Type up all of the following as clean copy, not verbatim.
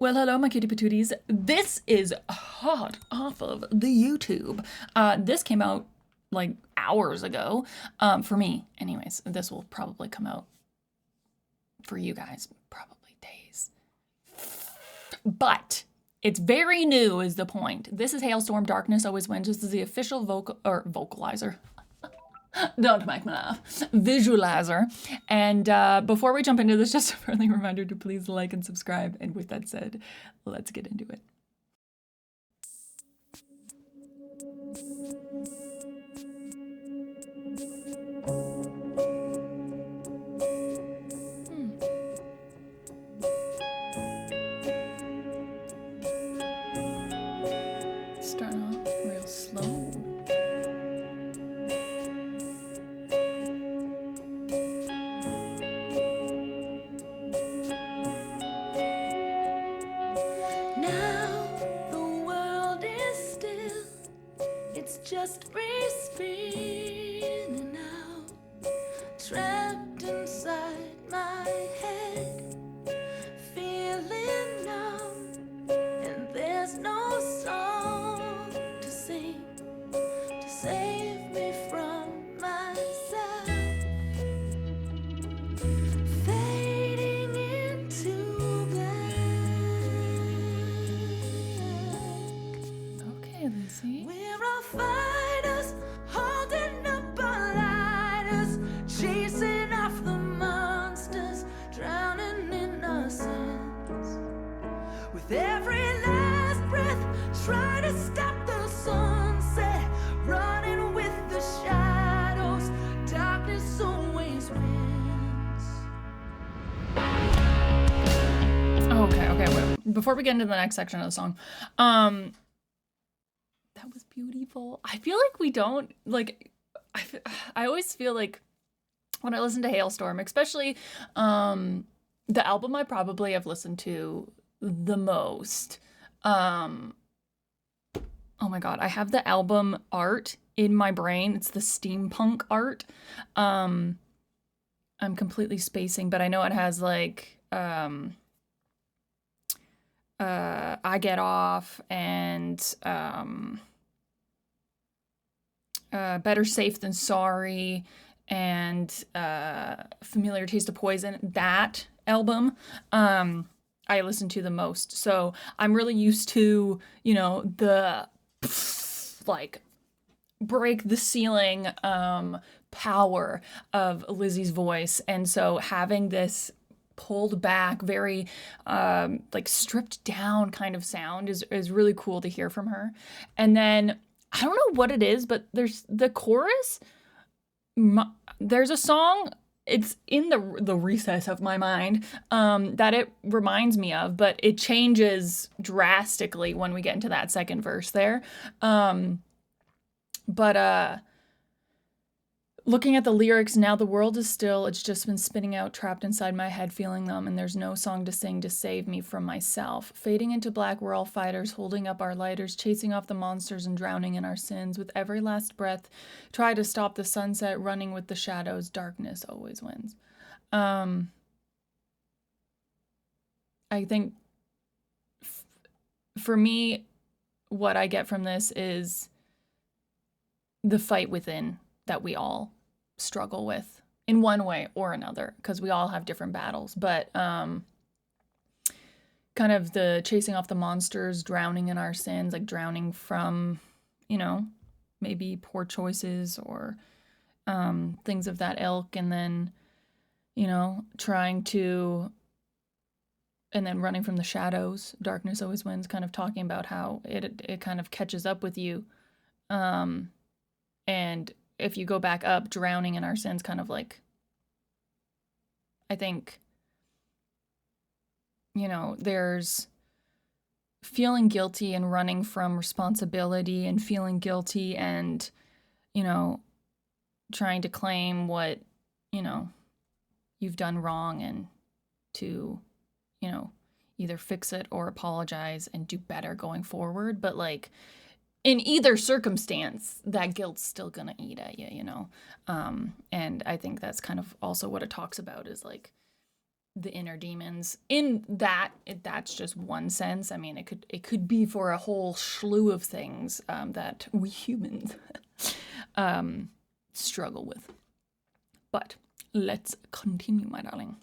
Well, hello, my cutie patooties. This is hot off of the YouTube. This came out like hours ago. For me, anyways. This will probably come out for you guys, probably days. But it's very new, is the point. This is Halestorm. Darkness Always Wins. This is the official vocalizer. Don't make me laugh. Visualizer. And before we jump into this, just a friendly reminder to please like and subscribe. And with that said, let's get into it. Starting off real slow. Just spinning out, trapped inside my head, feeling numb, and there's no song to sing to save me from myself, fading into black. Okay, Lindsay. We're all fighters, holding up our lighters, chasing off the monsters, drowning in our sins. With every last breath, try to stop the sunset, running with the shadows, darkness always wins. Okay, wait. Before we get into the next section of the song, that was beautiful. I feel like we don't, like, I always feel like when I listen to Halestorm, especially the album I probably have listened to the most. Oh my God, I have the album art in my brain. It's the steampunk art. I'm completely spacing, but I know it has like I Get Off and Better Safe Than Sorry and Familiar Taste of Poison. That album I listen to the most. So I'm really used to, you know, the like break the ceiling power of Lizzie's voice. And so having this pulled back, very like stripped down kind of sound is really cool to hear from her. And then I don't know what it is, but there's the chorus. There's a song. It's in the recess of my mind that it reminds me of, but it changes drastically when we get into that second verse there. But looking at the lyrics, now the world is still, it's just been spinning out, trapped inside my head, feeling them, and there's no song to sing to save me from myself. Fading into black, we're all fighters, holding up our lighters, chasing off the monsters and drowning in our sins. With every last breath, try to stop the sunset, running with the shadows, darkness always wins. I think for me, what I get from this is the fight within that we all struggle with in one way or another, because we all have different battles, but kind of the chasing off the monsters, drowning in our sins, like drowning from, you know, maybe poor choices or things of that ilk, and then, you know, trying to, and then running from the shadows, darkness always wins, kind of talking about how it kind of catches up with you, and if you go back up, drowning in our sins, kind of like, I think, you know, there's feeling guilty and running from responsibility and feeling guilty and, you know, trying to claim what, you know, you've done wrong and to, you know, either fix it or apologize and do better going forward. But like, in either circumstance, that guilt's still gonna eat at you, you know? And I think that's kind of also what it talks about, is like the inner demons. In that, that's just one sense. I mean, it could be for a whole slew of things that we humans struggle with. But let's continue, my darling.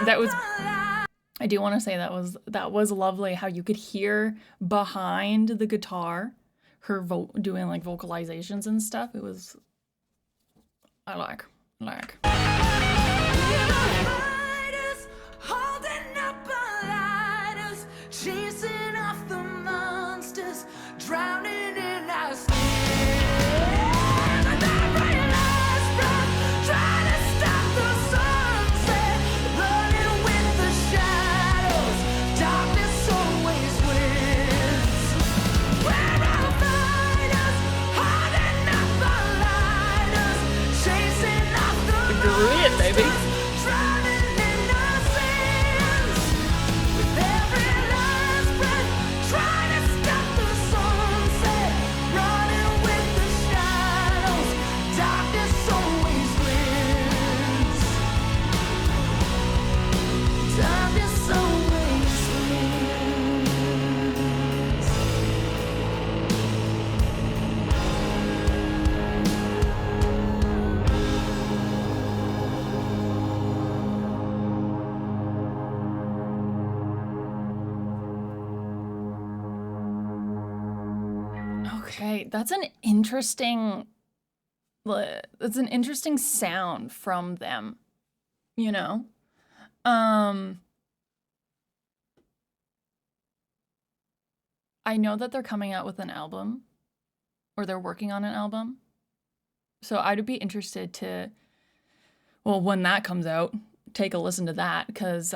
That was, I do want to say that was lovely how you could hear behind the guitar her doing like vocalizations and stuff. It was, I like. Chasing off the monsters, drowning in our it, baby. Okay, that's an interesting sound from them, you know? I know that they're coming out with an album, or they're working on an album. So I'd be interested to, well, when that comes out, take a listen to that, because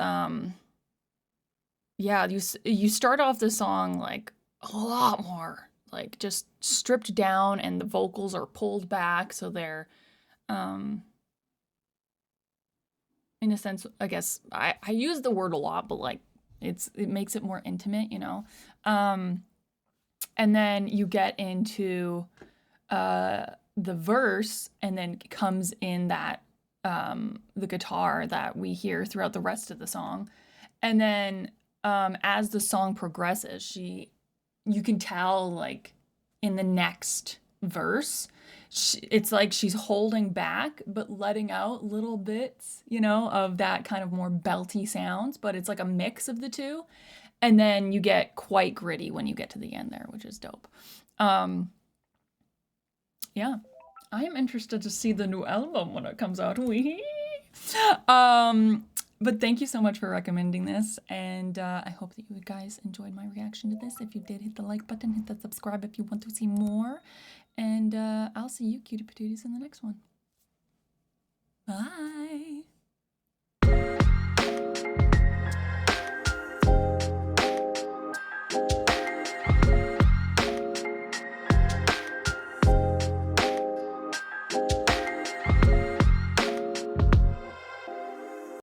yeah, you start off the song like a lot more like just stripped down, and the vocals are pulled back, so they're in a sense, I guess I use the word a lot, but like it makes it more intimate, you know. And then you get into the verse, and then comes in that the guitar that we hear throughout the rest of the song. And then as the song progresses, you can tell like in the next verse. It's like she's holding back, but letting out little bits, you know, of that kind of more belty sounds, but it's like a mix of the two. And then you get quite gritty when you get to the end there, which is dope. Um, yeah, I am interested to see the new album when it comes out. But thank you so much for recommending this, and I hope that you guys enjoyed my reaction to this. If you did, hit the like button, hit the subscribe if you want to see more, and I'll see you cutie patooties in the next one. Bye!